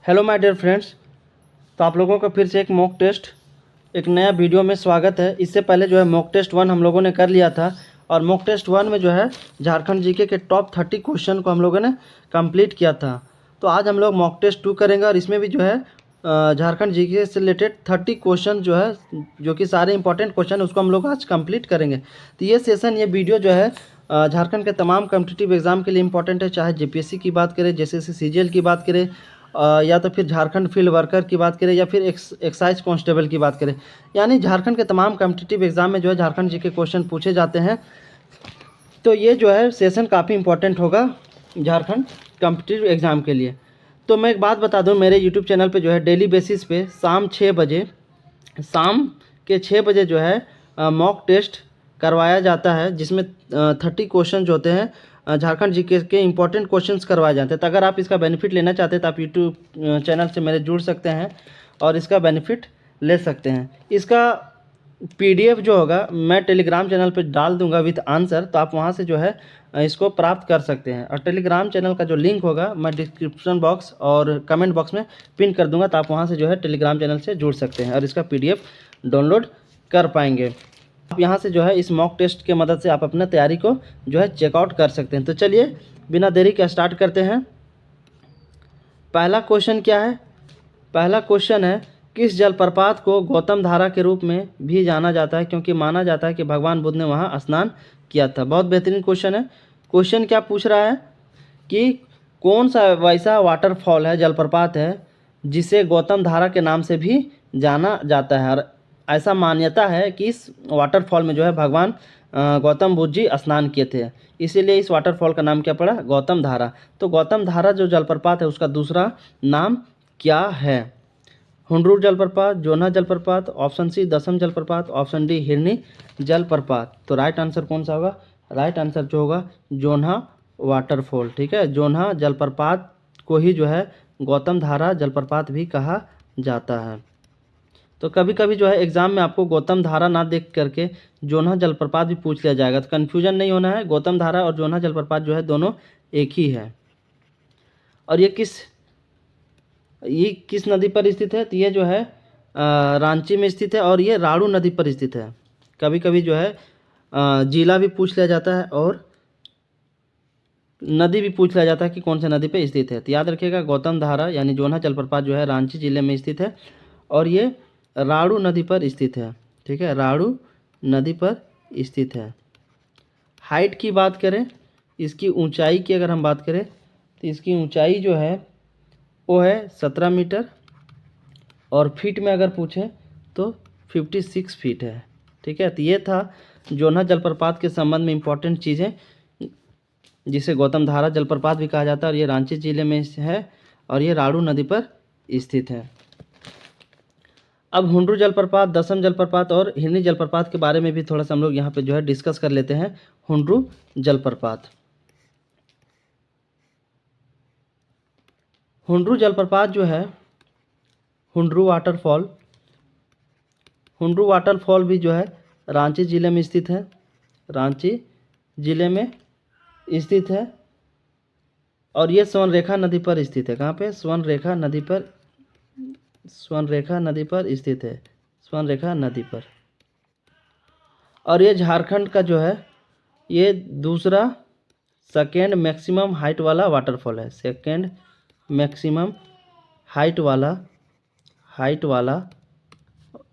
Hello my dear friends. तो आप लोगों का फिर से एक मॉक टेस्ट एक नया वीडियो में स्वागत है। इससे पहले जो है मॉक टेस्ट 1 हम लोगों ने कर लिया था और मॉक टेस्ट 1 में जो है झारखंड जीके के टॉप 30 क्वेश्चन को हम लोगों ने कंप्लीट किया था। तो आज हम लोग मॉक टेस्ट 2 करेंगे और इसमें भी जो है झारखंड जीके से रिलेटेड 30 क्वेश्चन जो है, जो कि सारे इंपॉर्टेंट क्वेश्चन है, उसको हम लोग आज कंप्लीट करेंगे। तो ये सेशन, ये वीडियो जो है झारखंड के तमाम कॉम्पिटिटिव एग्जाम के लिए इंपॉर्टेंट है, चाहे जेपीएससी की बात करें, जेएसएससी सीजीएल की बात करें, या तो फिर झारखंड फील्ड वर्कर की बात करें, या फिर एक्साइज कांस्टेबल की बात करें। यानी झारखंड के तमाम कॉम्पिटिटिव एग्जाम में जो है झारखंड जी के क्वेश्चन पूछे जाते हैं। तो ये जो है सेशन काफ़ी इंपॉर्टेंट होगा झारखंड कॉम्पिटिटिव एग्ज़ाम के लिए। तो मैं एक बात बता दूं, मेरे यूट्यूब चैनल पे जो है डेली बेसिस पे शाम के 6 बजे जो है मॉक टेस्ट करवाया जाता है, जिसमें 30 क्वेश्चन जो होते हैं झारखंड जीके के इंपॉर्टेंट क्वेश्चंस करवाए जाते हैं। तो अगर आप इसका बेनिफिट लेना चाहते हैं तो आप यूट्यूब चैनल से मेरे जुड़ सकते हैं और इसका बेनिफिट ले सकते हैं। इसका पीडीएफ जो होगा मैं टेलीग्राम चैनल पे डाल दूंगा विथ आंसर, तो आप वहां से जो है इसको प्राप्त कर सकते हैं। और टेलीग्राम चैनल का जो लिंक होगा मैं डिस्क्रिप्शन बॉक्स और कमेंट बॉक्स में पिन कर दूंगा, तो आप वहां से जो है टेलीग्राम चैनल से जुड़ सकते हैं और इसका पीडीएफ डाउनलोड कर पाएंगे। आप यहाँ से जो है इस मॉक टेस्ट के मदद से आप अपना तैयारी को जो है चेकआउट कर सकते हैं। तो चलिए बिना देरी के स्टार्ट करते हैं। पहला क्वेश्चन क्या है? पहला क्वेश्चन है, किस जलप्रपात को गौतम धारा के रूप में भी जाना जाता है, क्योंकि माना जाता है कि भगवान बुद्ध ने वहाँ स्नान किया था। बहुत बेहतरीन क्वेश्चन है। क्वेश्चन क्या पूछ रहा है कि कौन सा वैसा वाटरफॉल है, जलप्रपात है, जिसे गौतम धारा के नाम से भी जाना जाता है। और ऐसा मान्यता है कि इस वाटरफॉल में जो है भगवान गौतम बुद्ध जी स्नान किए थे, इसीलिए इस वाटरफॉल का नाम क्या पड़ा? गौतम धारा। तो गौतम धारा जो जलप्रपात है उसका दूसरा नाम क्या है? हुंड्रू जलप्रपात, जोन्हा जलप्रपात, ऑप्शन सी दसम जलप्रपात, ऑप्शन डी हिरनी जलप्रपात। तो राइट आंसर कौन सा होगा? राइट आंसर जो होगा जोन्हा वाटरफॉल। ठीक है, जोन्हा जलप्रपात को ही जो है गौतम धारा जलप्रपात भी कहा जाता है। तो कभी कभी जो है एग्जाम में आपको गौतम धारा ना देख करके जोन्हा जलप्रपात भी पूछ लिया जाएगा, तो कन्फ्यूजन नहीं होना है। गौतम धारा और जोन्हा जलप्रपात जो है दोनों एक ही है। और ये किस नदी पर स्थित है? तो ये जो है रांची में स्थित है और ये राड़ू नदी पर स्थित है। कभी कभी जो है जिला भी पूछ लिया जाता है और नदी भी पूछ लिया जाता है कि कौन से नदी पर स्थित है। तो याद रखिएगा, गौतम धारा यानी जोन्हा जलप्रपात जो है रांची जिले में स्थित है और ये राड़ू नदी पर स्थित है। ठीक है, राड़ू नदी पर स्थित है। हाइट की बात करें, इसकी ऊंचाई की अगर हम बात करें तो इसकी ऊंचाई जो है वो है 17 मीटर और फीट में अगर पूछें तो 56 फीट है। ठीक है, तो ये था जोन्हा जलप्रपात के संबंध में इम्पोर्टेंट चीज़ें, जिसे गौतम धारा जलप्रपात भी कहा जाता है और ये रांची जिले में है और ये राड़ू नदी पर स्थित है। अब हुंड्रू जलप्रपात, दसम जलप्रपात और हिरनी जलप्रपात के बारे में भी थोड़ा सा हम लोग यहाँ पे जो है डिस्कस कर लेते हैं। हुंड्रू जलप्रपात, हुंड्रू जलप्रपात जो है, हुंड्रू वाटरफॉल भी जो है रांची ज़िले में स्थित है। रांची ज़िले में स्थित है और ये स्वर्णरेखा नदी पर स्थित है। कहाँ पे? स्वर्णरेखा नदी पर स्थित है, स्वर्णरेखा नदी पर। और ये झारखंड का जो है ये दूसरा सेकेंड मैक्सिमम हाइट वाला वाटरफॉल है। सेकेंड मैक्सिमम हाइट वाला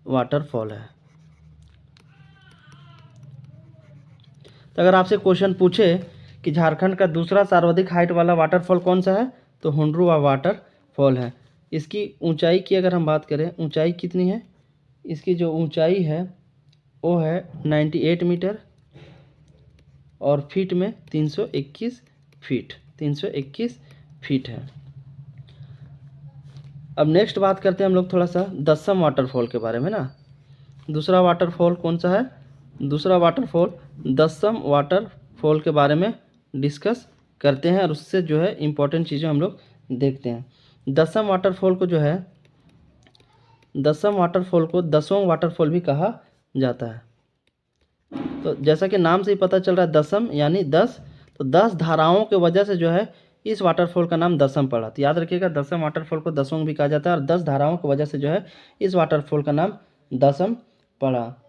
वाटरफॉल है। तो अगर आपसे क्वेश्चन पूछे कि झारखंड का दूसरा सर्वाधिक हाइट वाला वाटरफॉल कौन सा है, तो हुंड्रू वाटरफॉल है। इसकी ऊंचाई की अगर हम बात करें, ऊंचाई कितनी है? इसकी जो ऊंचाई है वो है 98 मीटर और फीट में 321 फीट है। अब नेक्स्ट बात करते हैं हम लोग थोड़ा सा दसम वाटरफॉल के बारे में ना। दूसरा वाटरफॉल कौन सा है? दूसरा वाटरफॉल दसम वाटरफॉल के बारे में डिस्कस करते हैं और उससे जो है इम्पोर्टेंट चीज़ें हम लोग देखते हैं। दसम वाटरफॉल को दसवां वाटरफॉल भी कहा जाता है। तो जैसा कि नाम से ही पता चल रहा है, दसम यानी 10, तो 10 धाराओं के वजह से जो है इस वाटरफॉल का नाम दसम पड़ा। तो याद रखिएगा, दसम वाटरफॉल को दसम भी कहा जाता है और 10 धाराओं की वजह से जो है इस वाटरफॉल का नाम दसम पड़ा।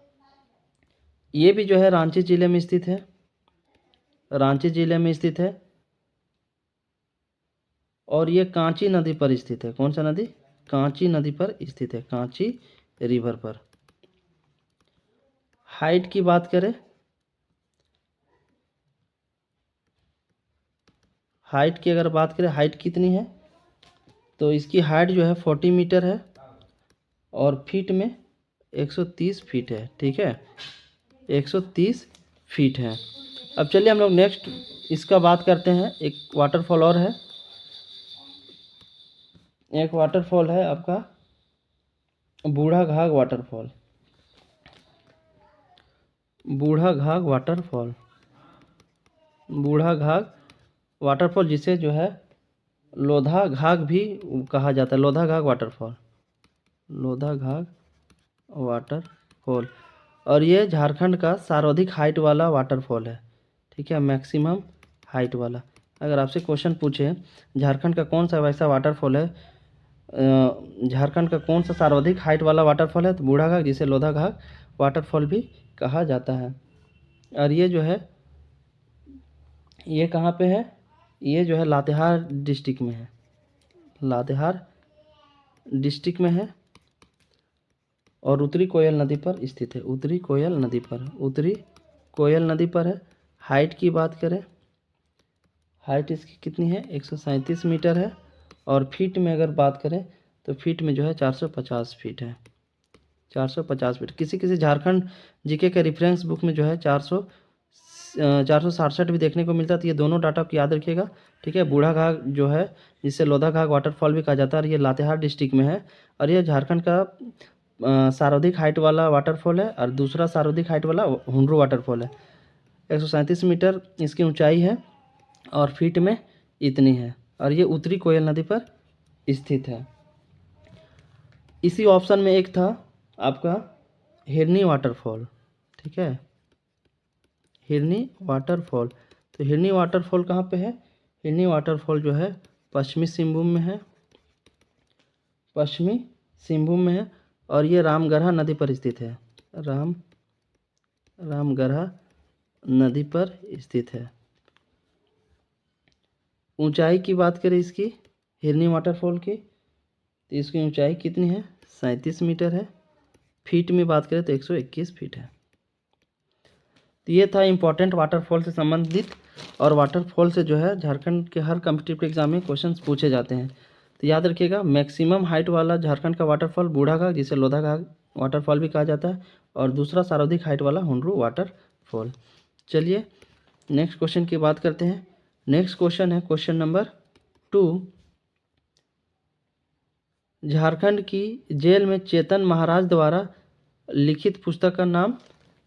ये भी जो है रांची जिले में स्थित है, रांची जिले में स्थित है और ये कांची नदी पर स्थित है। कौन सा नदी? कांची नदी पर स्थित है, कांची रिवर पर। हाइट की बात करें, हाइट की अगर बात करें, हाइट कितनी है तो इसकी हाइट जो है 40 मीटर है और फीट में 130 फीट है। ठीक है, 130 फीट है। अब चलिए हम लोग नेक्स्ट इसका बात करते हैं। एक वाटरफॉल और है, एक वाटरफॉल है आपका बूढ़ा घाघ वाटरफॉल। बूढ़ा घाघ वाटरफॉल, बूढ़ा घाघ वाटरफॉल जिसे जो है लोधा घाघ भी कहा जाता है, लोधा घाघ वाटरफॉल, लोधा घाघ वाटरफॉल। और ये झारखंड का सर्वाधिक हाइट वाला वाटरफॉल है। ठीक है, मैक्सिमम हाइट वाला। अगर आपसे क्वेश्चन पूछे झारखंड का कौन सा वैसा वाटरफॉल है, झारखंड का कौन सा सर्वाधिक हाइट वाला वाटरफॉल है, तो बूढ़ा घाघ जिसे लोधा घाघ वाटरफॉल भी कहा जाता है। और ये जो है ये कहाँ पे है? ये जो है लातेहार डिस्ट्रिक्ट में है, लातेहार डिस्ट्रिक्ट में है और उत्तरी कोयल नदी पर स्थित है, उत्तरी कोयल नदी पर, उत्तरी कोयल नदी पर है। हाइट की बात करें, हाइट इसकी कितनी है? 137 मीटर है और फीट में अगर बात करें तो फीट में जो है 450 फीट है, 450 फीट। किसी किसी झारखंड जीके के रेफरेंस बुक में जो है 467 भी देखने को मिलता है। तो ये दोनों डाटा को याद रखिएगा। ठीक है, बूढ़ा घाघ जो है जिसे लोधा घाघ वाटरफॉल भी कहा जाता है और ये लातेहार डिस्ट्रिक्ट में है और ये झारखंड का सर्वाधिक हाइट वाला वाटरफॉल है और दूसरा सर्वाधिक हाइट वाला हुंड्रू वाटरफॉल है। 137 मीटर इसकी ऊंचाई है और फीट में इतनी है और ये उत्तरी कोयल नदी पर स्थित है। इसी ऑप्शन में एक था आपका हिरनी वाटरफॉल। ठीक है, हिरनी वाटरफॉल। तो हिरनी वाटरफॉल कहाँ पे है? हिरनी वाटरफॉल जो है पश्चिमी सिंहभूम में है, पश्चिमी सिंहभूम में है और ये रामगढ़ा नदी पर स्थित है, रामगढ़ा नदी पर स्थित है। ऊंचाई की बात करें इसकी, हिरनी वाटरफॉल की, तो इसकी ऊंचाई कितनी है? 37 मीटर है। फीट में बात करें तो 121 फीट है। तो ये था इम्पोर्टेंट वाटरफॉल से संबंधित और वाटरफॉल से जो है झारखंड के हर कॉम्पिटिटिव एग्जाम में क्वेश्चंस पूछे जाते हैं। तो याद रखिएगा, मैक्सिमम हाइट वाला झारखंड का वाटरफॉल बूढ़ा घाघ जिसे लोधा घाघ वाटरफॉल भी कहा जाता है और दूसरा सर्वाधिक हाइट वाला हुंड्रू वाटरफॉल। चलिए नेक्स्ट क्वेश्चन की बात करते हैं। नेक्स्ट क्वेश्चन है क्वेश्चन नंबर 2। झारखंड की जेल में चेतन महाराज द्वारा लिखित पुस्तक का नाम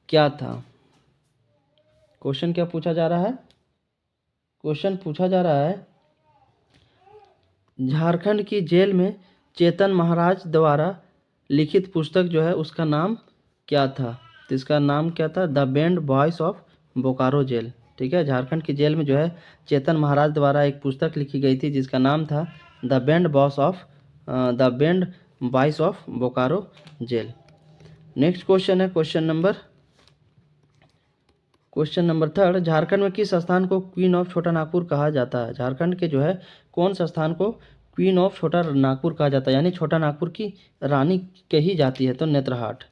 क्या था? क्वेश्चन क्या पूछा जा रहा है? क्वेश्चन पूछा जा रहा है झारखंड की जेल में चेतन महाराज द्वारा लिखित पुस्तक जो है उसका नाम क्या था? तो इसका नाम क्या था? The band boys of Bokaro jail. ठीक है, झारखंड की जेल में जो है चेतन महाराज द्वारा एक पुस्तक लिखी गई थी जिसका नाम था the band boys of Bokaro jail. Next question है क्वेश्चन नंबर 3। झारखंड में किस स्थान को क्वीन ऑफ छोटा नागपुर कहा जाता है? झारखंड के जो है कौन सा स्थान को क्वीन ऑफ छोटा नागपुर कहा जाता है, यानी छोटा नागपुर की रानी कही जाती है? तो नेत्रहाट,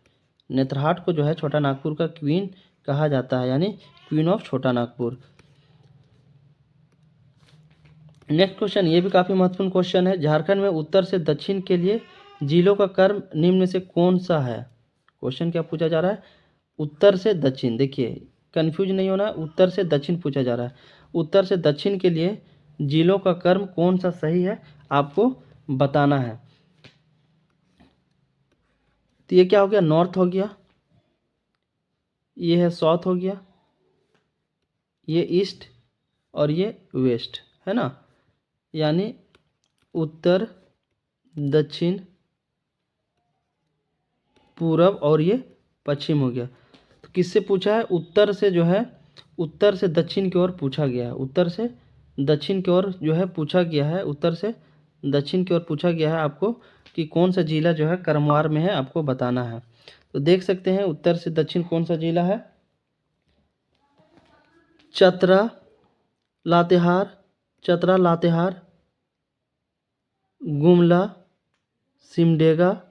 नेत्रहाट को जो है छोटा नागपुर का क्वीन कहा जाता है, यानी क्वीन ऑफ छोटा नागपुर। नेक्स्ट क्वेश्चन, ये भी काफ़ी महत्वपूर्ण क्वेश्चन है। झारखंड में उत्तर से दक्षिण के लिए जिलों का क्रम निम्न में से कौन सा है? क्वेश्चन क्या पूछा जा रहा है? उत्तर से दक्षिण, देखिए कंफ्यूज नहीं होना, उत्तर से दक्षिण पूछा जा रहा है। उत्तर से दक्षिण के लिए जिलों का क्रम कौन सा सही है आपको बताना है। तो ये क्या हो गया? नॉर्थ हो गया, ये है साउथ हो गया, ये ईस्ट और ये वेस्ट है ना, यानी उत्तर, दक्षिण, पूरब और ये पश्चिम हो गया। तो किससे पूछा है? उत्तर से जो है उत्तर से दक्षिण की ओर पूछा गया है, उत्तर से दक्षिण की ओर जो है पूछा गया है, उत्तर से दक्षिण की ओर पूछा गया है आपको कि कौन सा जिला जो है क्रमवार में है, आपको बताना है। तो देख सकते हैं उत्तर से दक्षिण कौन सा जिला है। चतरा, लातेहार, चतरा, लातेहार, गुमला, सिमडेगा,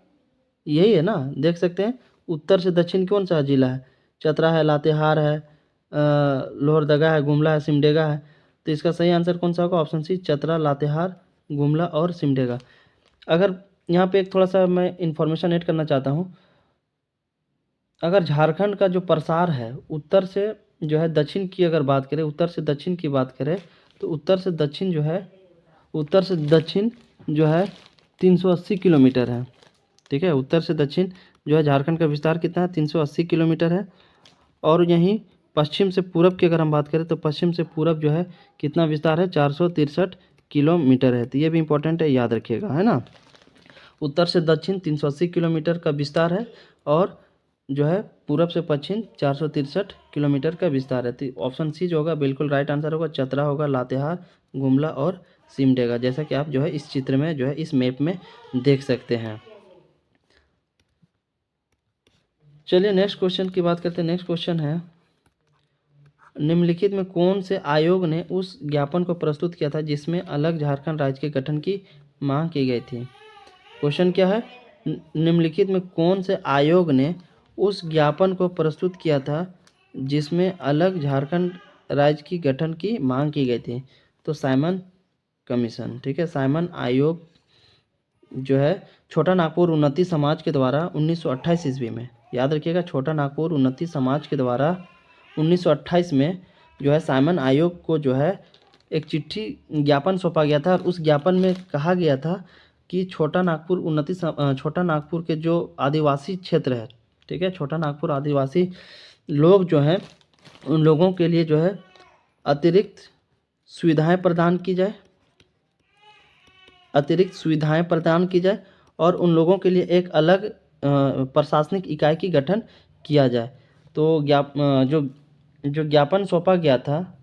यही है ना। देख सकते हैं उत्तर से दक्षिण कौन सा जिला है। चतरा है, लातेहार है, लोहरदगा है, गुमला है, सिमडेगा है। तो इसका सही आंसर कौन सा होगा? ऑप्शन सी, चतरा, लातेहार, गुमला और सिमडेगा। अगर यहाँ पे एक थोड़ा सा मैं इन्फॉर्मेशन ऐड करना चाहता हूँ। अगर झारखंड का जो प्रसार है उत्तर से जो है दक्षिण की अगर बात करें, उत्तर से दक्षिण की बात करें, तो उत्तर से दक्षिण जो है, उत्तर से दक्षिण जो है 380 किलोमीटर है। ठीक है, उत्तर से दक्षिण जो है झारखंड का विस्तार कितना है? 380 किलोमीटर है। और यहीं पश्चिम से पूरब की अगर हम बात करें तो पश्चिम से पूरब जो है कितना विस्तार है? 463 किलोमीटर है। तो ये भी इंपॉर्टेंट है, याद रखिएगा, है ना। उत्तर से दक्षिण 380 किलोमीटर का विस्तार है और जो है पूरब से पश्चिम 463 किलोमीटर का विस्तार है। तो ऑप्शन सी जो होगा बिल्कुल राइट आंसर होगा। चतरा होगा, लातेहार, गुमला और सिमडेगा, जैसा कि आप जो है इस चित्र में जो है इस मैप में देख सकते हैं। चलिए नेक्स्ट क्वेश्चन की बात करते हैं। नेक्स्ट क्वेश्चन है, निम्नलिखित में कौन से आयोग ने उस ज्ञापन को प्रस्तुत किया था जिसमें अलग झारखंड राज्य के गठन की मांग की गई थी? क्वेश्चन क्या है? निम्नलिखित में कौन से आयोग ने उस ज्ञापन को प्रस्तुत किया था जिसमें अलग झारखंड राज्य की गठन की मांग की गई थी? तो साइमन कमीशन। ठीक है, साइमन आयोग जो है छोटा नागपुर उन्नति समाज के द्वारा 1928 ईस्वी में, याद रखिएगा, छोटा नागपुर उन्नति समाज के द्वारा 1928 में जो है साइमन आयोग को जो है एक चिट्ठी ज्ञापन सौंपा गया था। और उस ज्ञापन में कहा गया था कि छोटा नागपुर के जो आदिवासी क्षेत्र है, ठीक है, छोटा नागपुर आदिवासी लोग जो हैं उन लोगों के लिए जो है अतिरिक्त सुविधाएं प्रदान की जाए, अतिरिक्त सुविधाएं प्रदान की जाए और उन लोगों के लिए एक अलग प्रशासनिक इकाई की गठन किया जाए। तो जो ज्ञापन सौंपा गया था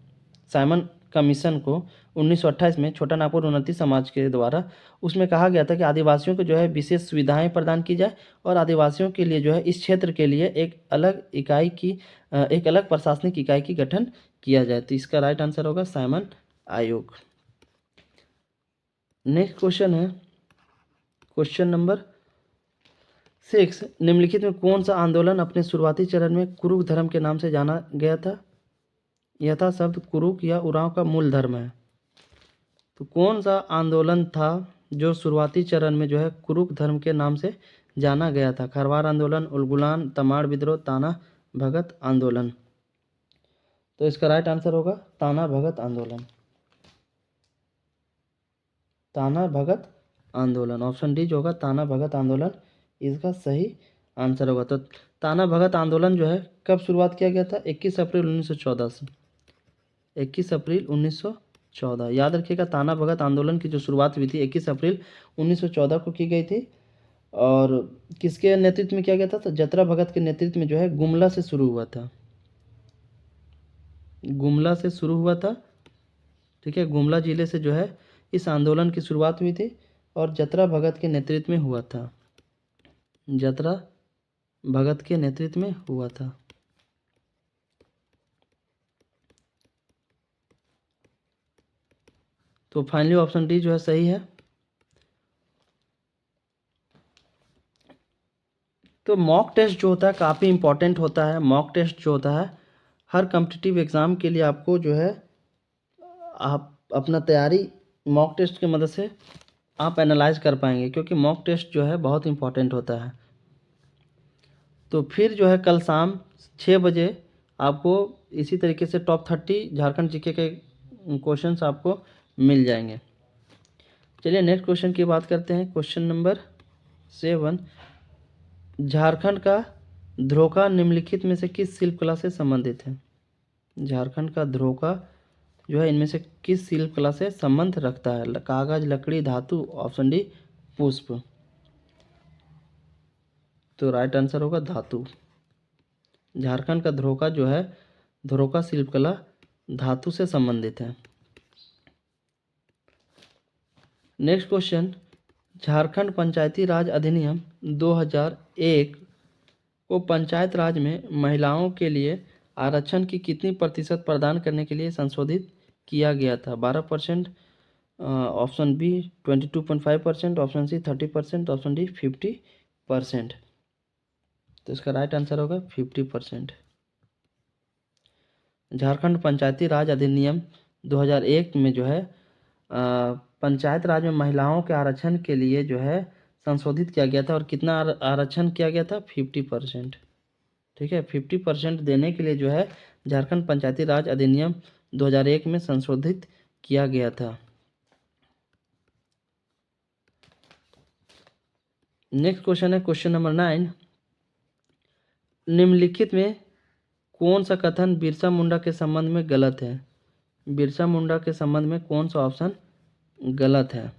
साइमन कमीशन को 1928 में छोटा नागपुर उन्नति समाज के द्वारा, उसमें कहा गया था कि आदिवासियों को जो है विशेष सुविधाएं प्रदान की जाए और आदिवासियों के लिए जो है इस क्षेत्र के लिए एक अलग प्रशासनिक इकाई की गठन किया जाए। तो इसका राइट आंसर होगा साइमन आयोग। नेक्स्ट क्वेश्चन है क्वेश्चन नंबर 6, निम्नलिखित में कौन सा आंदोलन अपने शुरुआती चरण में कुरुक धर्म के नाम से जाना गया था? यथा शब्द कुरुक या उरांव का मूल धर्म है। तो कौन सा आंदोलन था जो शुरुआती चरण में जो है कुरुक धर्म के नाम से जाना गया था? खरवार आंदोलन, उलगुलान, तमाड़ विद्रोह, ताना भगत आंदोलन। तो इसका राइट आंसर होगा ताना भगत आंदोलन। ताना भगत आंदोलन, ऑप्शन डी जो होगा ताना भगत आंदोलन इसका सही आंसर होगा। तो ताना भगत आंदोलन जो है कब शुरुआत किया गया था? 21 अप्रैल 1914 से। 21 अप्रैल 1914, याद रखिएगा। ताना भगत आंदोलन की जो शुरुआत हुई थी 21 अप्रैल 1914 को की गई थी। और किसके नेतृत्व में किया गया था? तो जतरा भगत के नेतृत्व में जो है गुमला से शुरू हुआ था। गुमला से शुरू हुआ था, ठीक है, गुमला जिले से जो है इस आंदोलन की शुरुआत हुई थी और जतरा भगत के नेतृत्व में हुआ था। जतरा भगत के नेतृत्व में हुआ था। तो फाइनली ऑप्शन डी जो है सही है। तो मॉक टेस्ट जो होता है काफ़ी इंपॉर्टेंट होता है। मॉक टेस्ट जो होता है हर कॉम्पिटिटिव एग्ज़ाम के लिए आपको जो है आप अपना तैयारी मॉक टेस्ट की मदद से आप एनालाइज कर पाएंगे, क्योंकि मॉक टेस्ट जो है बहुत इंपॉर्टेंट होता है। तो फिर जो है कल शाम 6 बजे आपको इसी तरीके से टॉप 30 झारखंड जीके के क्वेश्चंस आपको मिल जाएंगे। चलिए नेक्स्ट क्वेश्चन की बात करते हैं। क्वेश्चन नंबर 7, झारखंड का ध्रोका निम्नलिखित में से किस शिल्पकला से संबंधित है? झारखंड का ध्रोका जो है इनमें से किस शिल्पकला से संबंध रखता है? कागज, लकड़ी, धातु, ऑप्शन डी पुष्प। तो राइट आंसर होगा धातु। झारखंड का ध्रोका जो है ध्रोका शिल्पकला धातु से संबंधित है। नेक्स्ट क्वेश्चन, झारखंड पंचायती राज अधिनियम 2001 को पंचायत राज में महिलाओं के लिए आरक्षण की कितनी प्रतिशत प्रदान करने के लिए संशोधित किया गया था? 12%, option B 22.5%, option C 30%, option D 50%। तो इसका राइट आंसर होगा 50%। झारखंड पंचायती राज अधिनियम 2001 में जो है पंचायत राज में महिलाओं के आरक्षण के लिए जो है संशोधित किया गया था, और कितना आरक्षण किया गया था? 50%। ठीक है, 50% देने के लिए जो है झारखंड पंचायती राज अधिनियम 2001 में संशोधित किया गया था। नेक्स्ट क्वेश्चन है क्वेश्चन नंबर 9, निम्नलिखित में कौन सा कथन बिरसा मुंडा के संबंध में गलत है? बिरसा मुंडा के संबंध में कौन सा ऑप्शन गलत है?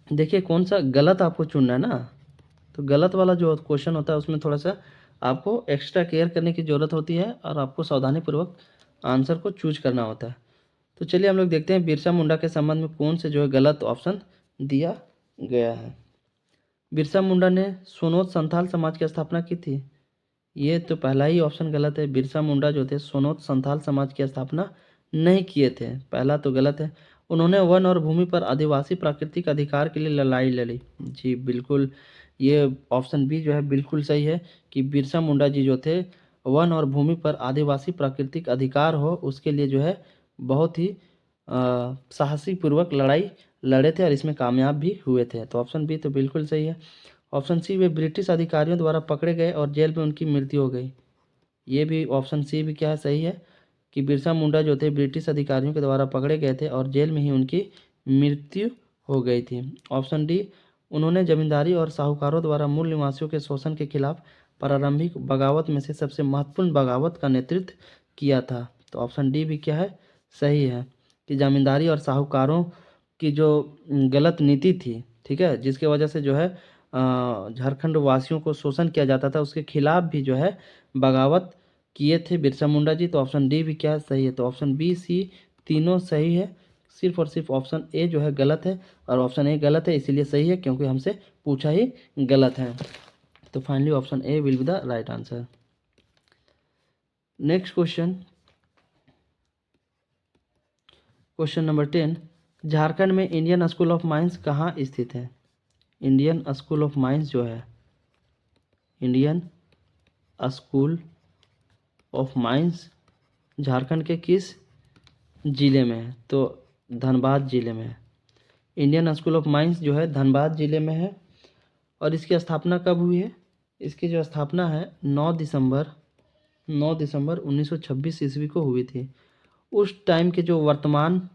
देखिए, कौन सा गलत आपको चुनना है ना, तो गलत वाला जो क्वेश्चन होता है उसमें थोड़ा सा आपको एक्स्ट्रा केयर करने की ज़रूरत होती है, और आपको सावधानीपूर्वक आंसर को चूज करना होता है। तो चलिए हम लोग देखते हैं बिरसा मुंडा के संबंध में कौन से जो है गलत ऑप्शन दिया गया है। बिरसा मुंडा ने सोनोत संथाल समाज की स्थापना की थी, ये तो पहला ही ऑप्शन गलत है। बिरसा मुंडा जो थे सोनोत संथाल समाज की स्थापना नहीं किए थे, पहला तो गलत है। उन्होंने वन और भूमि पर आदिवासी प्राकृतिक अधिकार के लिए लड़ाई लड़ी, जी बिल्कुल, ये ऑप्शन बी जो है बिल्कुल सही है कि बिरसा मुंडा जी जो थे वन और भूमि पर आदिवासी प्राकृतिक अधिकार हो उसके लिए जो है बहुत ही साहसी पूर्वक लड़ाई लड़े थे, और इसमें कामयाब भी हुए थे। तो ऑप्शन बी तो बिल्कुल सही है। ऑप्शन सी, वे ब्रिटिश अधिकारियों द्वारा पकड़े गए और जेल में उनकी मृत्यु हो गई, ये भी ऑप्शन सी भी क्या है, सही है कि बिरसा मुंडा जो थे ब्रिटिश अधिकारियों के द्वारा पकड़े गए थे और जेल में ही उनकी मृत्यु हो गई थी। ऑप्शन डी, उन्होंने जमींदारी और साहूकारों द्वारा मूल निवासियों के शोषण के खिलाफ प्रारंभिक बगावत में से सबसे महत्वपूर्ण बगावत का नेतृत्व किया था। तो ऑप्शन डी भी क्या है, सही है कि जमींदारी और साहूकारों की जो गलत नीति थी, ठीक है, जिसके वजह से जो है झारखंड वासियों को शोषण किया जाता था, उसके खिलाफ भी जो है बगावत किए थे बिरसा मुंडा जी। तो ऑप्शन डी भी क्या है, सही है। तो ऑप्शन बी सी तीनों सही है, सिर्फ और सिर्फ ऑप्शन ए जो है गलत है, और ऑप्शन ए गलत है इसीलिए सही है क्योंकि हमसे पूछा ही गलत है। तो finally option A will be the right answer. Next question, question number 10, Jharkhand में इंडियन स्कूल ऑफ माइंस कहाँ स्थित है? इंडियन स्कूल ऑफ माइंस जो है, Indian school of mines Jharkhand के किस ज़िले में है? तो धनबाद ज़िले में है। इंडियन स्कूल ऑफ माइंस जो है धनबाद ज़िले में है, और इसकी स्थापना कब हुई है? इसकी जो स्थापना है 9 दिसंबर 1926 ईस्वी को हुई थी। उस टाइम के जो वर्तमान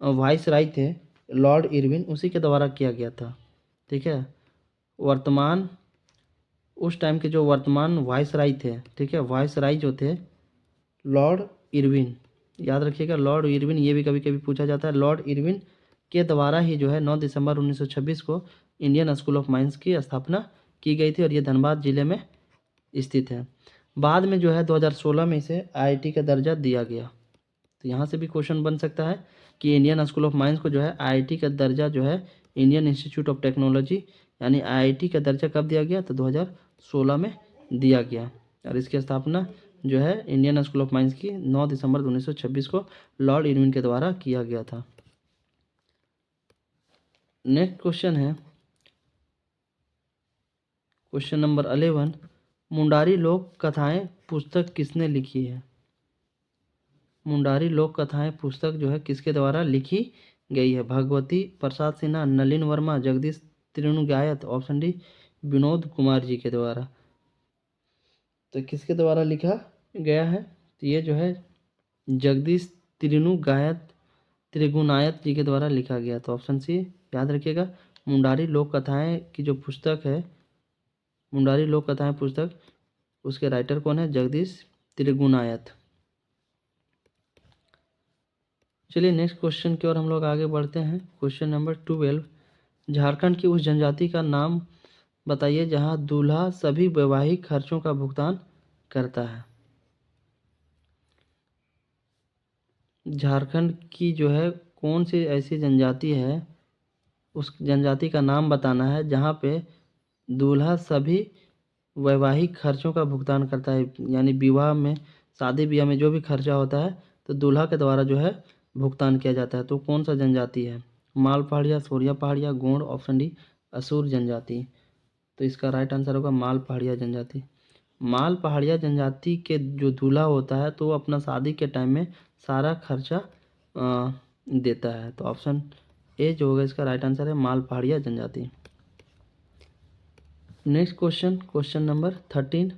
वाइस राय थे लॉर्ड इरविन, उसी के द्वारा किया गया था। ठीक है, वर्तमान उस टाइम के जो वर्तमान वाइस राय थे, ठीक है, वाइस राय जो थे लॉर्ड इरविन, याद रखिएगा लॉर्ड इरविन, ये भी कभी कभी पूछा जाता है। लॉर्ड इरविन के द्वारा ही जो है 9 दिसंबर 1926 को इंडियन स्कूल ऑफ माइंस की स्थापना की गई थी, और ये धनबाद जिले में स्थित है। बाद में जो है 2016 में इसे आईआईटी का दर्जा दिया गया। तो यहाँ से भी क्वेश्चन बन सकता है कि इंडियन स्कूल ऑफ माइंस को जो है आईआईटी का दर्जा जो है इंडियन इंस्टीट्यूट ऑफ टेक्नोलॉजी यानी आईआईटी का दर्जा कब दिया गया? तो 2016 में दिया गया, और इसकी स्थापना जो है इंडियन स्कूल ऑफ माइंस की 9 दिसंबर 1926 को लॉर्ड इरविन के द्वारा किया गया था। नेक्स्ट क्वेश्चन है क्वेश्चन नंबर 11, मुंडारी लोक कथाएं पुस्तक किसने लिखी है? मुंडारी लोक कथाएं पुस्तक जो है किसके द्वारा लिखी गई है? भगवती प्रसाद सिन्हा, नलिन वर्मा, जगदीश त्रिनुगायत, ऑप्शन डी विनोद कुमार जी के द्वारा। तो किसके द्वारा लिखा गया है? तो ये जो है जगदीश त्रिगुणायत जी के द्वारा लिखा गया। तो ऑप्शन सी याद रखिएगा, मुंडारी लोक कथाएं की जो पुस्तक है, मुंडारी लोक कथाएं पुस्तक, उसके राइटर कौन है? जगदीश त्रिगुणायत। चलिए नेक्स्ट क्वेश्चन की ओर हम लोग आगे बढ़ते हैं। क्वेश्चन नंबर 12, झारखंड की उस जनजाति का नाम बताइए जहां दूल्हा सभी वैवाहिक खर्चों का भुगतान करता है। झारखंड की जो है कौन सी ऐसी जनजाति है, उस जनजाति का नाम बताना है जहाँ पे दूल्हा सभी वैवाहिक खर्चों का भुगतान करता है। यानी विवाह में, शादी ब्याह में जो भी खर्चा होता है तो दूल्हा के द्वारा जो है भुगतान किया जाता है। तो कौन सा जनजाति है? माल पहाड़िया, सोरिया पहाड़िया, गोंड, ऑप्शन डी असुर जनजाति। तो इसका राइट आंसर होगा माल पहाड़िया जनजाति। माल पहाड़िया जनजाति के जो दूल्हा होता है तो वो अपना शादी के टाइम में सारा खर्चा देता है। तो ऑप्शन ए जो होगा इसका राइट आंसर है माल पहाड़िया जनजाति। Next question number 13।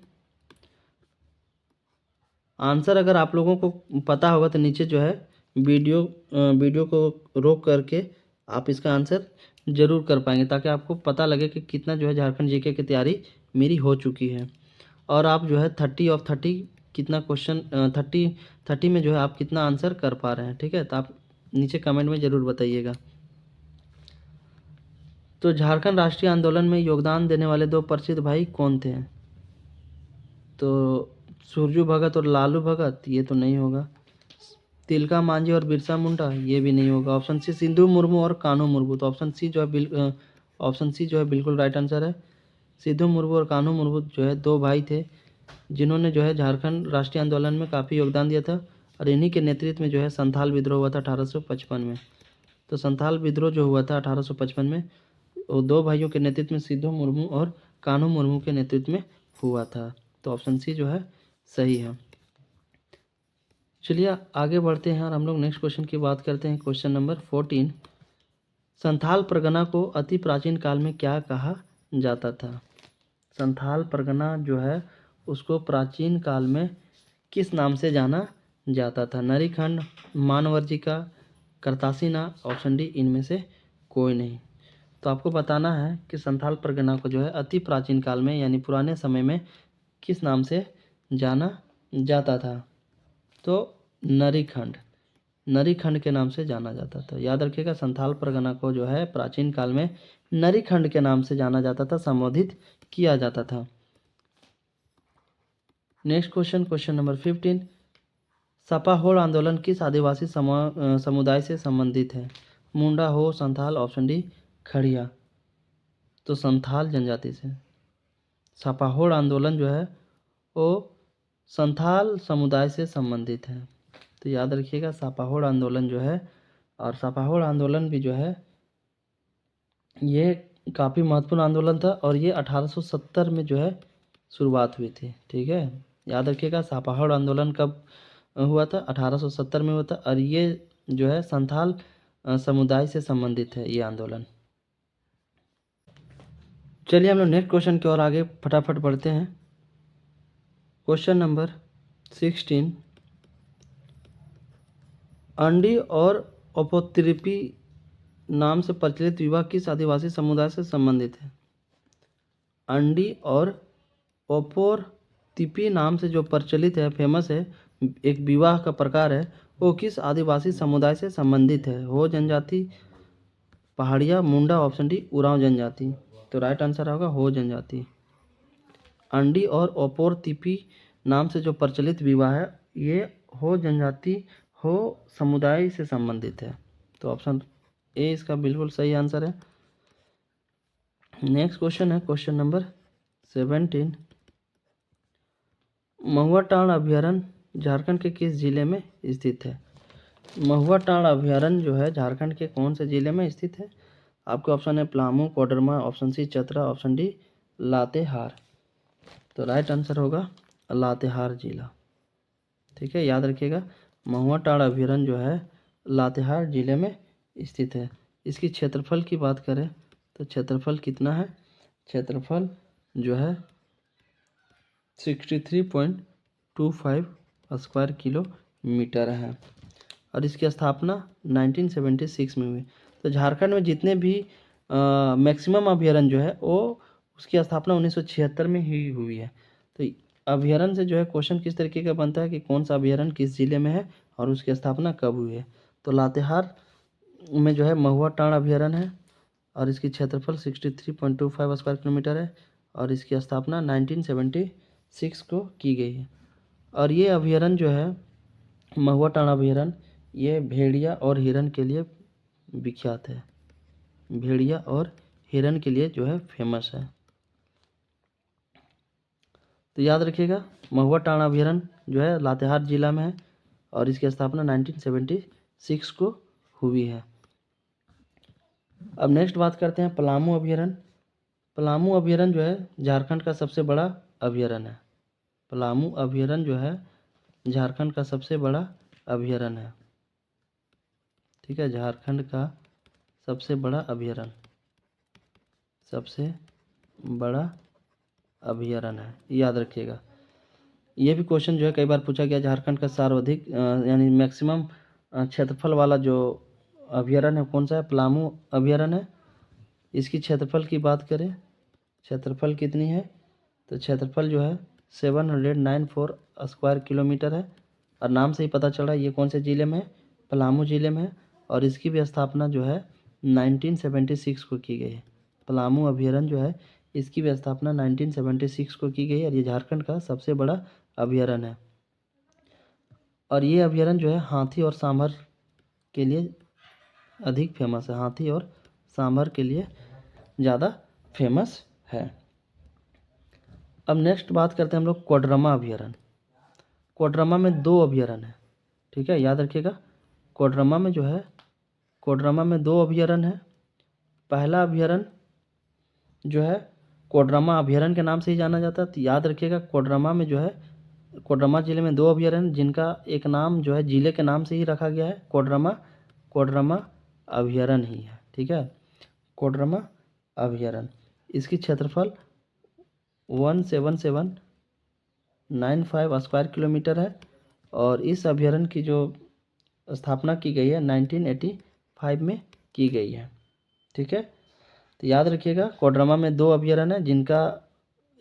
आंसर अगर आप लोगों को पता होगा तो नीचे जो है वीडियो को रोक करके आप इसका आंसर ज़रूर कर पाएंगे, ताकि आपको पता लगे कि कितना जो है झारखंड जीके की तैयारी मेरी हो चुकी है। और आप जो है 30 ऑफ 30 कितना क्वेश्चन 30 में जो है आप कितना आंसर कर पा रहे हैं। ठीक है, तो आप नीचे कमेंट में ज़रूर बताइएगा। तो झारखंड राष्ट्रीय आंदोलन में योगदान देने वाले 2 प्रसिद्ध भाई कौन थे? तो सुरजू भगत और लालू भगत, ये तो नहीं होगा। तिलका मांझी और बिरसा मुंडा, ये भी नहीं होगा। ऑप्शन सी सिंधु मुर्मू और कान्हू मुर्मू। तो ऑप्शन सी जो है बिल्कुल राइट आंसर है। सिद्धू मुर्मू और कान्हू मुर्मू जो है 2 भाई थे जिन्होंने जो है झारखंड राष्ट्रीय आंदोलन में काफ़ी योगदान दिया था, और इन्हीं के नेतृत्व में जो है संथाल विद्रोह हुआ था 1855 में। तो संथाल विद्रोह जो हुआ था 1855 में, वो 2 भाइयों के नेतृत्व में सिद्धू मुर्मू और कान्हू मुर्मू के नेतृत्व में हुआ था। तो ऑप्शन सी जो है सही है। चलिए आगे बढ़ते हैं और हम लोग नेक्स्ट क्वेश्चन की बात करते हैं। Question number 14। संथाल परगना को अति प्राचीन काल में क्या कहा जाता था? संथाल परगना जो है उसको प्राचीन काल में किस नाम से जाना जाता था? नरीखंड, मानवर्जिका, करतासीना, ऑप्शन डी इनमें से कोई नहीं। तो आपको बताना है कि संथाल परगना को जो है अति प्राचीन काल में यानी पुराने समय में किस नाम से जाना जाता था? तो नरीखंड के नाम से जाना जाता था। याद रखिएगा, संथाल परगना को जो है प्राचीन काल में नरीखंड के नाम से जाना जाता था, संबोधित किया जाता था। Next question number 15। सपाहोड़ आंदोलन किस आदिवासी समुदाय से संबंधित है? मुंडा, हो, संथाल, ऑप्शन डी खड़िया। तो संथाल जनजाति से। सपाहोड़ आंदोलन जो है वो संथाल समुदाय से संबंधित है। तो याद रखिएगा सपाहोड़ आंदोलन जो है, और सपाहोड़ आंदोलन भी जो है ये काफ़ी महत्वपूर्ण आंदोलन था, और ये 1870 में जो है शुरुआत हुई थी। ठीक है, याद रखिएगा सपाहोड़ आंदोलन कब हुआ था? 1870 में हुआ था, और ये जो है संथाल समुदाय से संबंधित है ये आंदोलन। चलिए हम लोग नेक्स्ट क्वेश्चन की ओर आगे फटाफट बढ़ते हैं। Question number 16। अंडी और ओपोत्रिपी नाम से प्रचलित विवाह किस आदिवासी समुदाय से संबंधित है? अंडी और ओपोत्रिपी नाम से जो प्रचलित है, फेमस है, एक विवाह का प्रकार है, वो किस आदिवासी समुदाय से संबंधित है? हो जनजाति, पहाड़िया, मुंडा, ऑप्शन डी उरांव जनजाति। तो राइट आंसर होगा हो जनजाति। अंडी और ओपोत्रिपी नाम से जो प्रचलित विवाह है ये हो जनजाति, हो समुदाय से संबंधित है। तो ऑप्शन ए इसका बिल्कुल सही आंसर है। नेक्स्ट क्वेश्चन है क्वेश्चन नंबर 17। महुआ टांड़ अभ्यारण्य झारखंड के किस जिले में स्थित है? महुआ टांड़ अभ्यारण्य जो है झारखंड के कौन से जिले में स्थित है? आपके ऑप्शन है Palamu, Koderma, option C Chatra, option D Latehar. तो राइट आंसर होगा लातेहार जिला। ठीक है, याद रखिएगा महुआ टांड़ अभ्यारण्य जो है लातेहार जिले में स्थित है। इसकी क्षेत्रफल की बात करें तो क्षेत्रफल कितना है? क्षेत्रफल जो है 63.25 स्क्वायर किलोमीटर है, और इसकी स्थापना 1976 में हुई। तो झारखंड में जितने भी मैक्सिमम अभ्यारण्य जो है वो उसकी स्थापना 1976 में ही हुई है। तो अभ्यारण्य से जो है क्वेश्चन किस तरीके का बनता है कि कौन सा अभ्यारण्य किस जिले में है और उसकी स्थापना कब हुई है? तो लातेहार में जो है महुआ टांड़ अभ्यारण्य है, और इसकी क्षेत्रफल 63.25 स्क्वायर किलोमीटर है, और इसकी स्थापना 1976 को की गई है। और ये अभ्यारण्य जो है महुआ टांड़ अभ्यारण्य ये भेड़िया और हिरन के लिए विख्यात है, भेड़िया और हिरन के लिए जो है फेमस है। तो याद रखिएगा, महुआ टांड़ अभयारण्य जो है लातेहार जिला में है और इसकी स्थापना 1976 को हुई है। अब नेक्स्ट बात करते हैं पलामू अभयारण्य। पलामू अभयारण्य जो है झारखंड का सबसे बड़ा अभयारण्य है। पलामू अभयारण्य जो है झारखंड का सबसे बड़ा अभयारण्य है। ठीक है, झारखंड का सबसे बड़ा अभयारण्य, सबसे बड़ा अभयारण्य है, याद रखिएगा। ये भी क्वेश्चन जो है कई बार पूछा गया, झारखंड का सर्वाधिक यानी मैक्सिमम क्षेत्रफल वाला जो अभयारण्य है कौन सा है? पलामू अभयारण्य है। इसकी क्षेत्रफल की बात करें, क्षेत्रफल कितनी है? तो क्षेत्रफल जो है 794 स्क्वायर किलोमीटर है और नाम से ही पता चल रहा है ये कौन से ज़िले में है? पलामू ज़िले में है और इसकी भी स्थापना जो है 1976 को की गई है। पलामू अभयारण्य जो है इसकी भी स्थापना 1976 को की गई है और ये झारखंड का सबसे बड़ा अभयारण्य है। और ये अभयारण्य जो है हाथी और सांभर के लिए अधिक फेमस है, हाथी और सांभर के लिए ज़्यादा फेमस है। अब नेक्स्ट बात करते हैं हम लोग कोडरमा अभयारण्य। कोडरमा में 2 अभयारण्य है, ठीक है, याद रखिएगा। कोडरमा में जो है, कोडरमा में 2 अभयारण्य है। पहला अभयारण्य जो है कोडरमा अभयारण्य के नाम से ही जाना जाता है, तो याद रखिएगा कोडरमा में जो है, कोडरमा ज़िले में 2 अभयारण्य जिनका एक नाम जो है ज़िले के नाम से ही रखा गया है, कोडरमा, कोडरमा अभयारण्य ही है। ठीक है, कोडरमा अभयारण्य, इसकी क्षेत्रफल 17795 स्क्वायर किलोमीटर है और इस अभयारण्य की जो स्थापना की गई है 1985 में की गई है। ठीक है, तो याद रखिएगा कोडरमा में 2 अभयारण्य है जिनका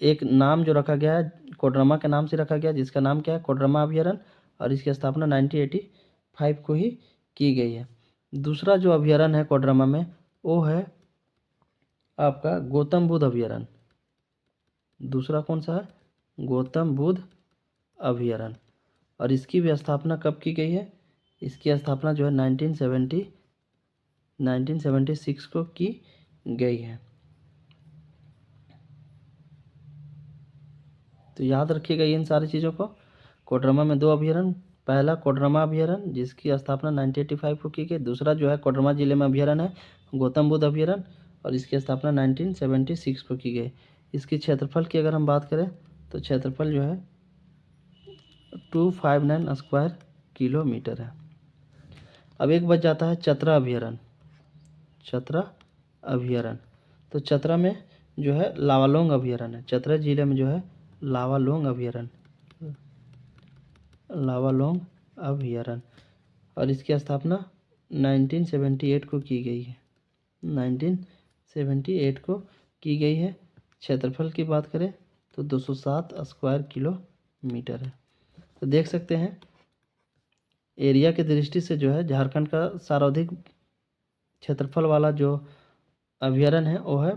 एक नाम जो रखा गया है कोडरमा के नाम से रखा गया, जिसका नाम क्या है? कोडरमा अभयारण्य, और इसकी स्थापना 1985 को ही की गई है। दूसरा जो अभयारण्य है कोडरमा में वो है आपका गौतम बुद्ध अभयारण्य। दूसरा कौन सा है? गौतम बुद्ध अभयारण्य, और इसकी भी स्थापना कब की गई है? इसकी स्थापना जो है 1976 को की गई है। तो याद रखिएगा इन सारी चीज़ों को। कोडरमा में 2 अभयारण्य, पहला कोडरमा अभयारण्य जिसकी स्थापना 1985 को की गई। दूसरा जो है कोडरमा जिले में अभयारण्य है गौतम बुद्ध अभयारण्य और इसकी स्थापना 1976 को की गई। इसकी क्षेत्रफल की अगर हम बात करें तो क्षेत्रफल जो है 259 स्क्वायर किलोमीटर है। अब एक बच जाता है चतरा अभयारण्य। चतरा अभयारण्य, तो चतरा में जो है लावालोंग अभयारण्य है। चतरा जिले में जो है लावालोंग अभयारण्य, लावालोंग अभयारण्य, और इसकी स्थापना 1978 को की गई है। 1978 को की गई है। क्षेत्रफल की बात करें तो 207 स्क्वायर किलोमीटर है। तो देख सकते हैं एरिया की दृष्टि से जो है झारखंड का सर्वाधिक क्षेत्रफल वाला जो अभयारण्य है वो है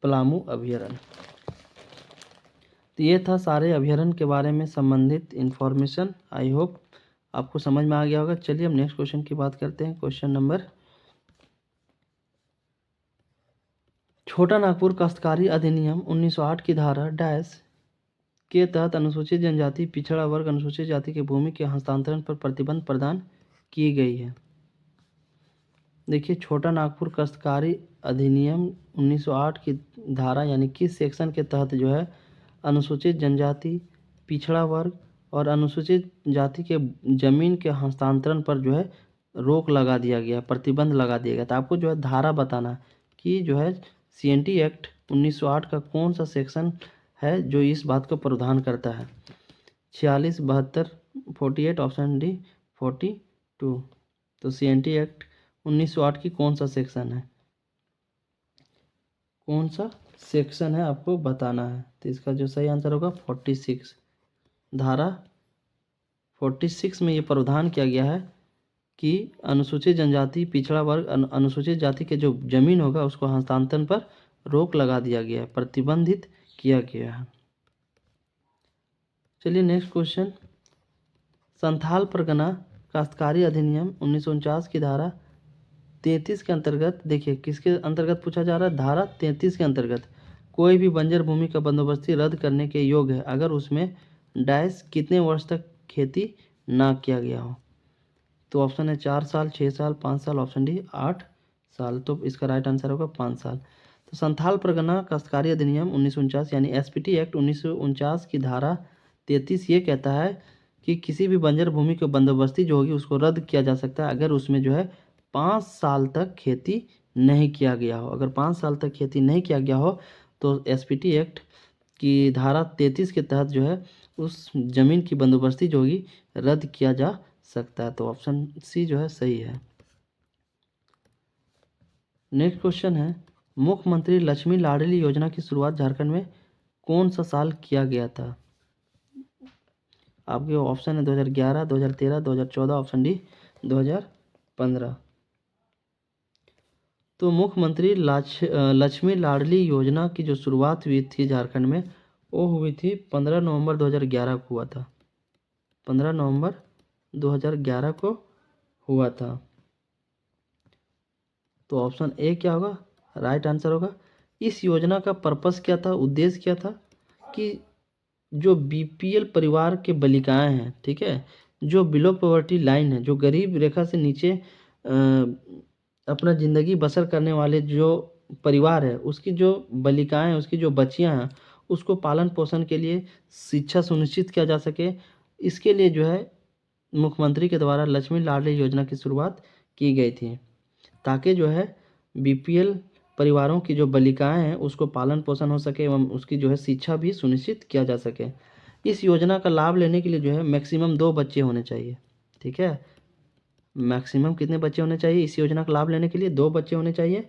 पलामू अभयारण्य। तो ये था सारे अभयारण्य के बारे में संबंधित इन्फॉर्मेशन। आई होप आपको समझ में आ गया होगा। चलिए हम नेक्स्ट क्वेश्चन की बात करते हैं। क्वेश्चन नंबर, छोटा नागपुर काश्तकारी अधिनियम 1908 की धारा डैश के तहत अनुसूचित जनजाति पिछड़ा वर्ग अनुसूचित जाति के भूमि के हस्तांतरण पर प्रतिबंध प्रदान की गई है। देखिए, छोटा नागपुर काश्तकारी अधिनियम 1908 की धारा यानी किस सेक्शन के तहत जो है अनुसूचित जनजाति, पिछड़ा वर्ग और अनुसूचित जाति के जमीन के हस्तांतरण पर जो है रोक लगा दिया गया, प्रतिबंध लगा दिया गया। तो आपको जो है धारा बताना कि जो है CNT एक्ट 1908 का कौन सा सेक्शन है जो इस बात को प्रावधान करता है। 46, 72, 48, ऑप्शन डी 42। तो CNT एक्ट 1908 की कौन सा सेक्शन है, कौन सा सेक्शन है आपको बताना है। तो इसका जो सही आंसर होगा 46। धारा 46 में ये प्रावधान किया गया है कि अनुसूचित जनजाति, पिछड़ा वर्ग, अनुसूचित जाति के जो जमीन होगा उसको हस्तांतरण पर रोक लगा दिया गया है, प्रतिबंधित किया गया है। चलिए नेक्स्ट क्वेश्चन, संथाल परगना काश्तकारी अधिनियम 1949 की धारा 33 के अंतर्गत, देखिए किसके अंतर्गत पूछा जा रहा है, धारा 33 के अंतर्गत कोई भी बंजर भूमि का बंदोबस्ती रद्द करने के योग्य है अगर उसमें डैश कितने वर्ष तक खेती ना किया गया हो। तो ऑप्शन है 4 साल, 6 साल, 5 साल, ऑप्शन डी 8 साल। तो इसका राइट आंसर होगा 5 साल। तो संथाल परगना काश्तकारी अधिनियम 1949 यानी एसपीटी एक्ट 1949 की धारा 33 ये कहता है कि किसी भी बंजर भूमि की बंदोबस्ती जो होगी उसको रद्द किया जा सकता है अगर उसमें जो है 5 साल तक खेती नहीं किया गया हो। अगर 5 साल तक खेती नहीं किया गया हो तो एसपीटी एक्ट की धारा 33 के तहत जो है उस जमीन की बंदोबस्ती जो होगी रद्द किया जा सकता है। तो ऑप्शन सी जो है सही है। नेक्स्ट क्वेश्चन है, मुख्यमंत्री लक्ष्मी लाडली योजना की शुरुआत झारखंड में कौन सा साल किया गया था? आपके ऑप्शन है 2011, 2013, 2014, ऑप्शन डी 2015। तो मुख्यमंत्री लक्ष्मी लाडली योजना की जो शुरुआत हुई थी झारखंड में वो हुई थी 15 नवंबर 2011 को हुआ था। 15 नवंबर 2011 को हुआ था। तो ऑप्शन ए क्या होगा, राइट आंसर होगा। इस योजना का पर्पस क्या था, उद्देश्य क्या था कि जो बीपीएल परिवार के बालिकाएं हैं, ठीक है, जो बिलो पॉवर्टी लाइन है, जो गरीब रेखा से नीचे अपना ज़िंदगी बसर करने वाले जो परिवार है उसकी जो बालिकाएं हैं, उसकी जो बच्चियां हैं, उसको पालन पोषण के लिए शिक्षा सुनिश्चित किया जा सके, इसके लिए जो है मुख्यमंत्री के द्वारा लक्ष्मी लाडली योजना की शुरुआत की गई थी ताकि जो है बीपीएल परिवारों की जो बालिकाएं हैं उसको पालन पोषण हो सके एवं उसकी जो है शिक्षा भी सुनिश्चित किया जा सके। इस योजना का लाभ लेने के लिए जो है मैक्सिमम 2 बच्चे होने चाहिए, ठीक है। मैक्सिमम कितने बच्चे होने चाहिए इस योजना का लाभ लेने के लिए? 2 बच्चे होने चाहिए।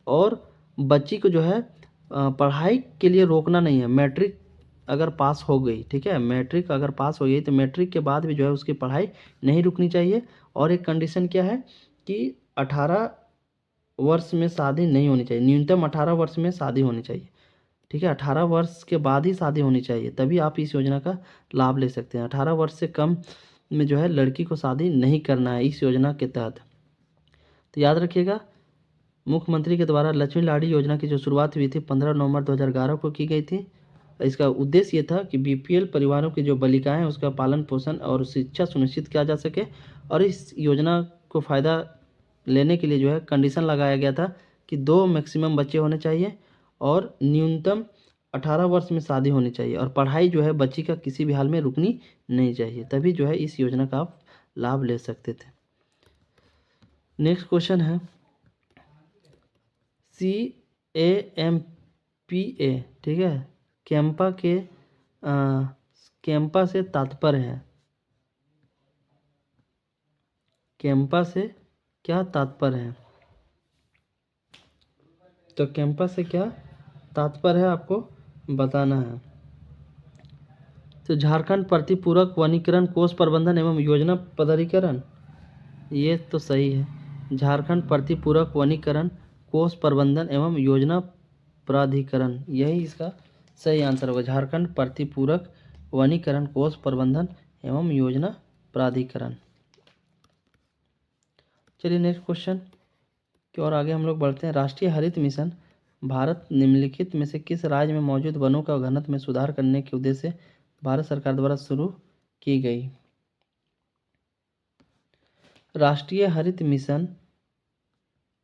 और बच्ची को जो है पढ़ाई के लिए रोकना नहीं है। मैट्रिक अगर पास हो गई, ठीक है, मैट्रिक अगर पास हो गई तो मैट्रिक के बाद भी जो है उसकी पढ़ाई नहीं रुकनी चाहिए। और एक कंडीशन क्या है कि 18 वर्ष में शादी नहीं होनी चाहिए, न्यूनतम 18 वर्ष में शादी होनी चाहिए, ठीक है। 18 वर्ष के बाद ही शादी होनी चाहिए, तभी आप इस योजना का लाभ ले सकते हैं। 18 वर्ष से कम में जो है लड़की को शादी नहीं करना है इस योजना के तहत। तो याद रखिएगा, मुख्यमंत्री के द्वारा लक्ष्मी लाडली योजना की जो शुरुआत हुई थी 15 नवंबर 2011 को की गई थी। इसका उद्देश्य ये था कि बीपीएल परिवारों की जो बालिकाएं हैं उसका पालन पोषण और शिक्षा सुनिश्चित किया जा सके। और इस योजना को फ़ायदा लेने के लिए जो है कंडीशन लगाया गया था कि 2 मैक्सिमम बच्चे होने चाहिए और न्यूनतम 18 वर्ष में शादी होनी चाहिए और पढ़ाई जो है बच्ची का किसी भी हाल में रुकनी नहीं चाहिए, तभी जो है इस योजना का आप लाभ ले सकते थे। नेक्स्ट क्वेश्चन है, CAMPA, ठीक है, कैंपा से तात्पर्य है, कैंपा से क्या तात्पर्य है? तो कैंपा से क्या तात्पर्य है आपको बताना है। तो झारखंड प्रतिपूरक वनीकरण कोष प्रबंधन एवं योजना पदाधिकरण, ये तो सही है। झारखंड प्रतिपूरक वनीकरण कोष प्रबंधन एवं योजना प्राधिकरण, यही इसका सही आंसर होगा। झारखंड प्रतिपूरक वनीकरण कोष प्रबंधन एवं योजना प्राधिकरण। चलिए नेक्स्ट क्वेश्चन की ओर आगे हम लोग बढ़ते हैं। राष्ट्रीय हरित मिशन भारत निम्नलिखित में से किस राज्य में मौजूद वनों का घनत्व में सुधार करने के उद्देश्य से भारत सरकार द्वारा शुरू की गई? राष्ट्रीय हरित मिशन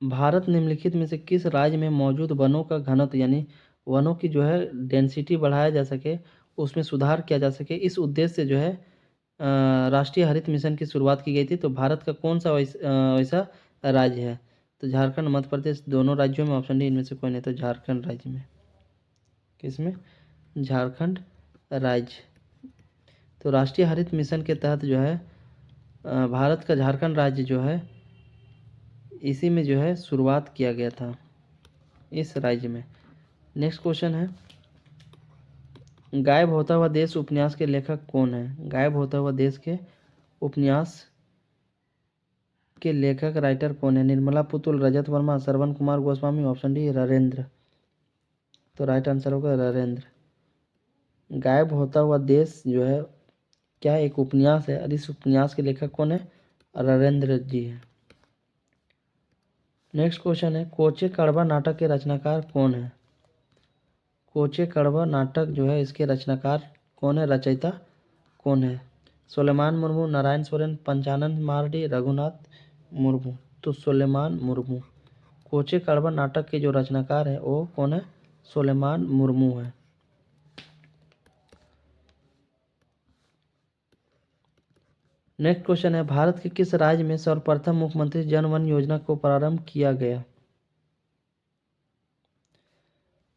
भारत निम्नलिखित में से किस राज्य में मौजूद वनों का घनत्व यानी वनों की जो है डेंसिटी बढ़ाया जा सके, उसमें सुधार किया जा सके, इस उद्देश्य से जो है राष्ट्रीय हरित मिशन की शुरुआत की गई थी। तो भारत का कौन सा वैसा राज्य है? तो झारखंड, मध्य प्रदेश, दोनों राज्यों में, ऑप्शन डी इनमें से कोई नहीं। तो झारखंड राज्य में, किसमें? झारखंड राज्य। तो राष्ट्रीय हरित मिशन के तहत जो है भारत का झारखंड राज्य जो है इसी में जो है शुरुआत किया गया था, इस राज्य में। नेक्स्ट क्वेश्चन है, गायब होता हुआ देश उपन्यास के लेखक कौन है? गायब होता हुआ देश के उपन्यास के लेखक, राइटर कौन है? निर्मला पुतुल, रजत वर्मा, श्रवण कुमार गोस्वामी, ऑप्शन डी नरेंद्र। तो राइट आंसर होगा नरेंद्र। गायब होता हुआ देश जो है क्या एक उपन्यास है और इस उपन्यास के लेखक कौन है? नरेंद्र जी हैं। नेक्स्ट क्वेश्चन है, कोचे कड़वा नाटक के रचनाकार कौन है? कोचे कड़वा नाटक जो है इसके रचनाकार कौन है, रचयिता कौन है? सुलेमान मुर्मू, नारायण सोरेन, पंचानन मार्डी, रघुनाथ मुर्मू। तो सुलेमान मुर्मू। कोचे कड़वा नाटक के जो रचनाकार है वो कौन है? सुलेमान मुर्मू है। नेक्स्ट क्वेश्चन है, भारत के किस राज्य में सर्वप्रथम मुख्यमंत्री जन वन योजना को प्रारंभ किया गया?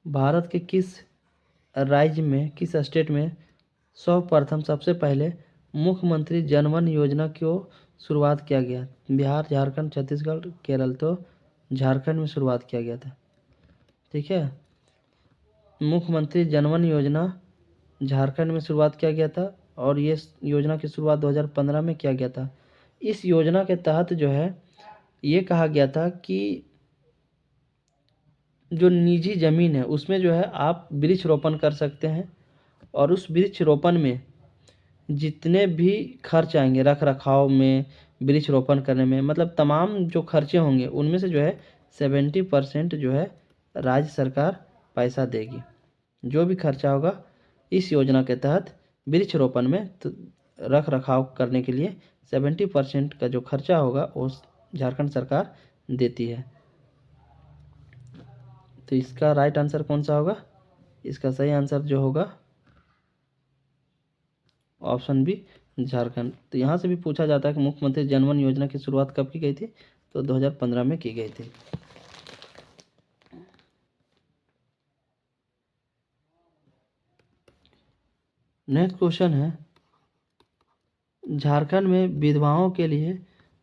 भारत के किस राज्य में, किस स्टेट में सर्वप्रथम सबसे पहले मुख्यमंत्री जन वन योजना को शुरुआत किया गया? बिहार, झारखंड, छत्तीसगढ़, केरल। तो झारखंड में शुरुआत किया गया था। ठीक है, मुख्यमंत्री जन वन योजना झारखंड में शुरुआत किया गया था और ये योजना की शुरुआत 2015 में किया गया था। इस योजना के तहत जो है ये कहा गया था कि जो निजी ज़मीन है उसमें जो है आप वृक्ष रोपण कर सकते हैं और उस वृक्ष रोपण में जितने भी खर्च आएंगे रख रखाव में, वृक्ष रोपण करने में, मतलब तमाम जो खर्चे होंगे उनमें से जो है 70% जो है राज्य सरकार पैसा देगी। जो भी खर्चा होगा इस योजना के तहत वृक्ष रोपण में तो रख रखाव करने के लिए 70% का जो खर्चा होगा वो झारखंड सरकार देती है। तो इसका राइट आंसर कौन सा होगा? इसका सही आंसर जो होगा ऑप्शन बी, झारखंड। तो यहाँ से भी पूछा जाता है कि मुख्यमंत्री जन वन योजना की शुरुआत कब की गई थी? तो 2015 में की गई थी। नेक्स्ट क्वेश्चन है, झारखंड में विधवाओं के लिए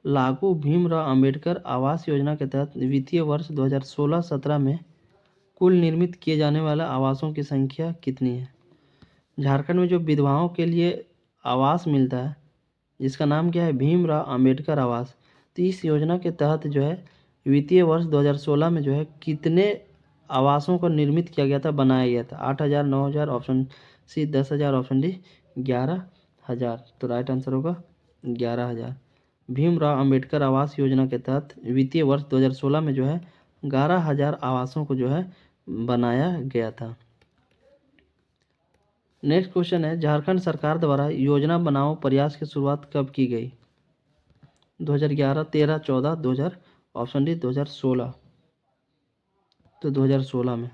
लागू भीमराव अंबेडकर आवास योजना के तहत वित्तीय वर्ष 2016-17 में कुल निर्मित किए जाने वाले आवासों की संख्या कितनी है? झारखंड में जो विधवाओं के लिए आवास मिलता है जिसका नाम क्या है? भीमराव अंबेडकर आवास। तो इस योजना के तहत जो है वित्तीय वर्ष 2016 में जो है कितने आवासों को निर्मित किया गया था, बनाया गया था? 8,000, 9,000, ऑप्शन सी 10,000, ऑप्शन डी 11,000। तो राइट आंसर होगा 11,000। भीमराव अंबेडकर आवास योजना के तहत वित्तीय वर्ष 2016 में जो है 11,000 आवासों को जो है बनाया गया था। नेक्स्ट क्वेश्चन है, झारखंड सरकार द्वारा योजना बनाओ प्रयास की शुरुआत कब की गई? 2011, 13, 14, 2000, ऑप्शन डी 2016। तो 2016 में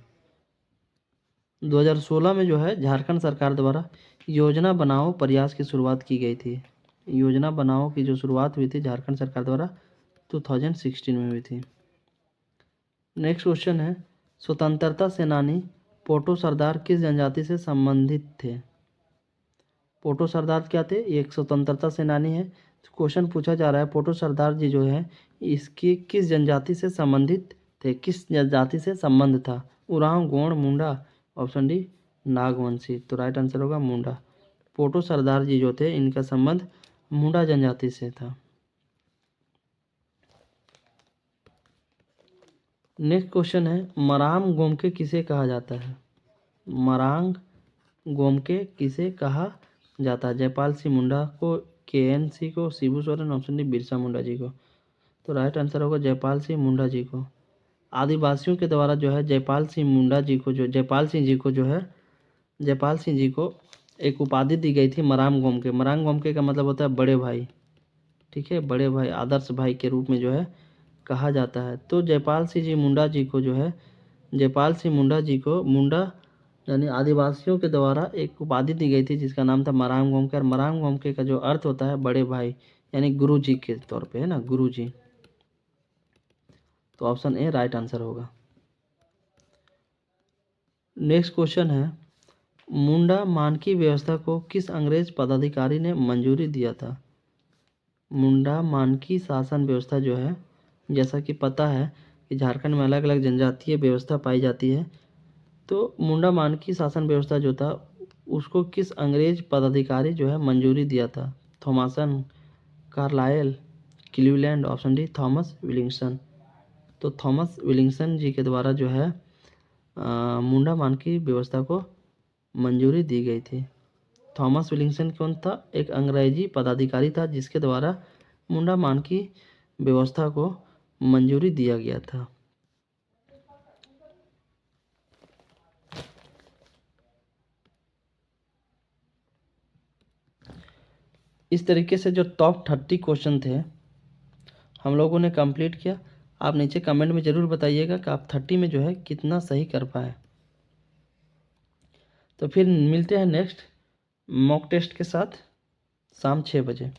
2016 में जो है झारखंड सरकार द्वारा योजना बनाओ प्रयास की शुरुआत की गई थी। योजना बनाओ की जो शुरुआत हुई थी झारखंड सरकार द्वारा 2016 में हुई थी। नेक्स्ट क्वेश्चन है, स्वतंत्रता सेनानी पोटो सरदार किस जनजाति से संबंधित थे? पोटो सरदार क्या थे? ये एक स्वतंत्रता सेनानी है। क्वेश्चन पूछा जा रहा है पोटो सरदार जी जो है इसकी किस जनजाति से संबंधित थे, किस जनजाति से संबंध था? उरांव, गोंड, मुंडा, ऑप्शन डी नागवंशी। तो राइट आंसर होगा मुंडा। पोटो सरदार जी जो थे इनका संबंध मुंडा जनजाति से था। नेक्स्ट क्वेश्चन है, मरांग गोमके किसे कहा जाता है? मरांग गोमके किसे कहा जाता है? जयपाल सिंह मुंडा को, KNC को, शिबू सोरेन, ऑप्शन डी बिरसा मुंडा जी को। तो राइट आंसर होगा जयपाल सिंह मुंडा जी को। आदिवासियों के द्वारा जो है जयपाल सिंह जी को एक उपाधि दी गई थी मरांग गोमके। मरांग गोमके का मतलब होता है बड़े भाई। ठीक है, बड़े भाई, आदर्श भाई के रूप में जो है कहा जाता है। तो जयपाल सिंह मुंडा जी को मुंडा यानी आदिवासियों के द्वारा एक उपाधि दी गई थी जिसका नाम था मरांग गोमके। और मरांग गोमके का जो अर्थ होता है बड़े भाई यानी गुरु जी के तौर पे, है ना, गुरु जी। तो ऑप्शन ए राइट आंसर होगा। नेक्स्ट क्वेश्चन है, मुंडा मानकी व्यवस्था को किस अंग्रेज पदाधिकारी ने मंजूरी दिया था? मुंडा मानकी शासन व्यवस्था जो है, जैसा कि पता है कि झारखंड में अलग अलग जनजातीय व्यवस्था पाई जाती है, तो मुंडा मानकी शासन व्यवस्था जो था उसको किस अंग्रेज पदाधिकारी जो है मंजूरी दिया था? Thomson, Carlyle, Cleveland, option D Thomas Willingson. तो थॉमस विलिंगसन जी के द्वारा जो है मुंडा मानकी व्यवस्था को मंजूरी दी गई थी। थॉमस विलिंगसन कौन था? एक अंग्रेजी पदाधिकारी था जिसके द्वारा मुंडा मानकी व्यवस्था को मंजूरी दिया गया था। इस तरीके से जो टॉप 30 क्वेश्चन थे हम लोगों ने कंप्लीट किया। आप नीचे कमेंट में ज़रूर बताइएगा कि आप 30 में जो है कितना सही कर पाए। तो फिर मिलते हैं नेक्स्ट मॉक टेस्ट के साथ शाम 6 बजे।